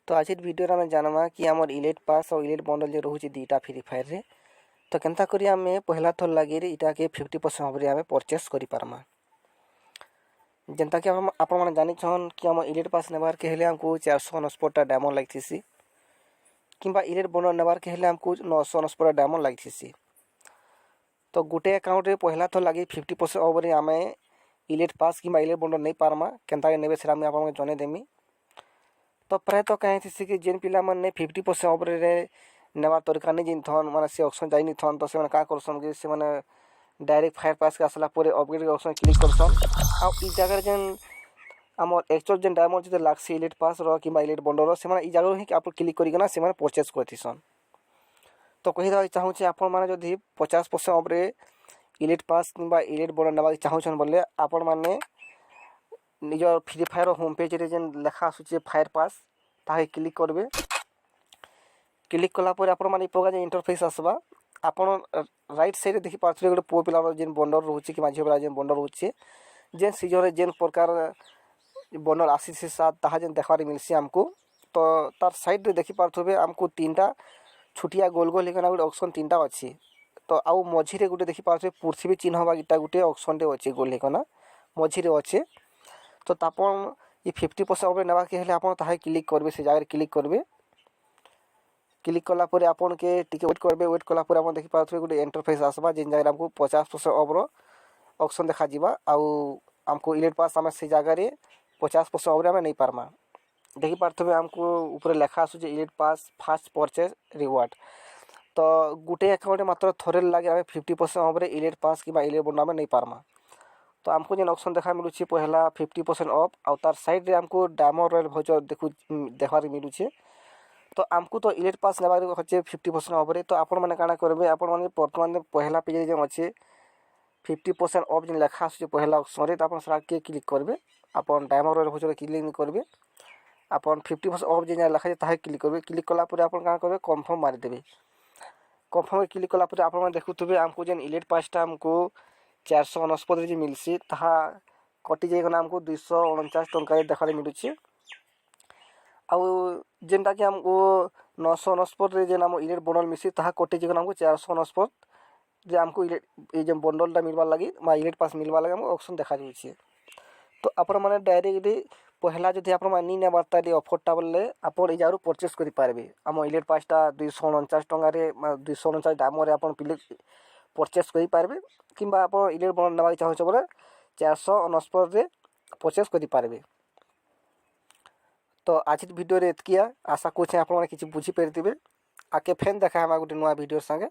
तो आज वीडियो में जानमा कि आमर इलेट पास और इलेट बंडल जो रोचे दीटा फ्री फायर रे तो केनता करी आमे पहला थर लगे इटा के 50% भाव आमे परचेस करि पारमा। जेनता कि आपण माने जानि छन कि आम इलेट पास नेबार के हेले हमको 449 डायमंड लागथिसी किंबा इलेट बंडल नेबार के हेले हमको 949 डायमंड लागथिसी। तो गोटे अकाउंट रे पहला थर लगे 50% ऑफ रे आमे इलेट पास किंबा इलेट बंडल नहीं पारमा। केनता के नेबे सेरा मैं आपण जने देमी। तो प्रायतः कहीं थी कि जेन पिला मैंने 50% ऑफ रे नेबार तरीका नहीं जिन थन माने से ऑप्शन जाइनि थन तो से का करसन कि से माने डायरेक्ट फायर पास के आसला पूरे अपग्रेड ऑप्शन क्लिक करसन आ ई जगह जेन हमर एक्चुअल जेन डायमंड जे लागसी इलेट पास रो कि इलेट बंडल से माने ई जगह ही आप क्लिक करी ना से माने परचेस करथिसन। तो कहि दवा चाहू छी आपण माने जदी 50% ऑफ रे इलेट पास किंबा इलेट बंडल नेबा चाहू छन बोले आपण माने निजर फ्री फायर होम पेज रे जेन लेखा आसुचे फायर पास ताहे क्लिक करबे। क्लिक कला पर आपण माने पोगा जे इंटरफेस आसबा आपण राइट साइड देखि पाथरे गोटे पो पिला जेन बंडल रहउची कि माझी पिला जेन बंडल रहउची जेन सीजन रे जेन प्रकार बंडल आसी से साथ ताहा जेन देखबार मिलसी हमको। तो तार साइड रे देखि पाथबे हमको तीनटा छुटिया गोल गोल लेकना गोटे ऑप्शन तीनटा अछि। तो आउ मझी रे गोटे देखि पाथबे पृथ्वी चिन्ह बा इटा गोटे ऑप्शन रे अछि गोल लेकना मझी रे अछि। तो तापन ये 50% ऑफ नेबा के हेले आपण ताहे क्लिक करबे से जगह क्लिक करबे। क्लिक कला पर आपण के टिके वेट करबे। वेट कला पर आपण देखि पाथबे गोटे इंटरफेस आसबा जेन जगह हमको 50% ऑफ रो ऑप्शन देखा जिबा आउ हमको इलेट पास हम से जगह रे 50% ऑफ रे हम नहीं पारमा। देखि पाथबे हमको ऊपर लेखा आसु जे इलेट पास फास्ट परचेस रिवार्ड। तो गोटे अकाउंट मात्र थोरे लागे हम 50% ऑफ रे इलेट पास कि इलेट बंडल में नहीं पारमा। तो हमको जेन ऑप्शन देखा मिलुचे पहला 50% ऑफ आउ तार साइड रे हमको डायमंड रॉयल भाउचर देखबार मिलुचे। तो हमको तो इलेट पास नेबार होचे 50% ऑफ रे। तो आपण माने काना करबे आपण माने वर्तमान पहला पेज रे जे अछि 50% ऑफ जेन लेखा आसुचे पहला ऑप्शन रे तो आपण सरा के क्लिक करबे। आपण डायमंड रॉयल भाउचर क्लिक करबे। आपण 50% ऑफ जेन लेखा ताहे क्लिक करबे। क्लिक कला पर आपण काना करबे कंफर्म मारि देबे। कंफर्म क्लिक कला पर आपण माने देखुथबे हमको जेन इलेट पासटा हमको 449 रे मिलसी ताहा कटि जाइगना हमको 249 टंका देखा मिलुचे। आउ जेनटा कि हमको 949 रे जेन हम इलेट बंडल मिसी ताहा कटि जाइगना हमको 449 जे हमको इलेट ए जे बंडलटा मिलबार लागि मा इलेट पास मिलबार लागि हमको ऑप्शन देखा जाउचे। तो आपण माने डायरेक्टली पहला जदि आपण माने नी नेबारता रे ऑफरटा बोले आपण ए जारू परचेस करि पारबे। हम इलेट पासटा 249 टंका रे 249 दाम रे आपण परचेस करि पारबे किंबा आपण इलेट बंडल नेबा चाहू छ बोले 449 रे परचेस करि पारबे। तो आज वीडियो रे एतकिया आशा करछे आपण माने किछि बुझी परथिबे। आके फेन देखा हम गोटे नया वीडियो संगे।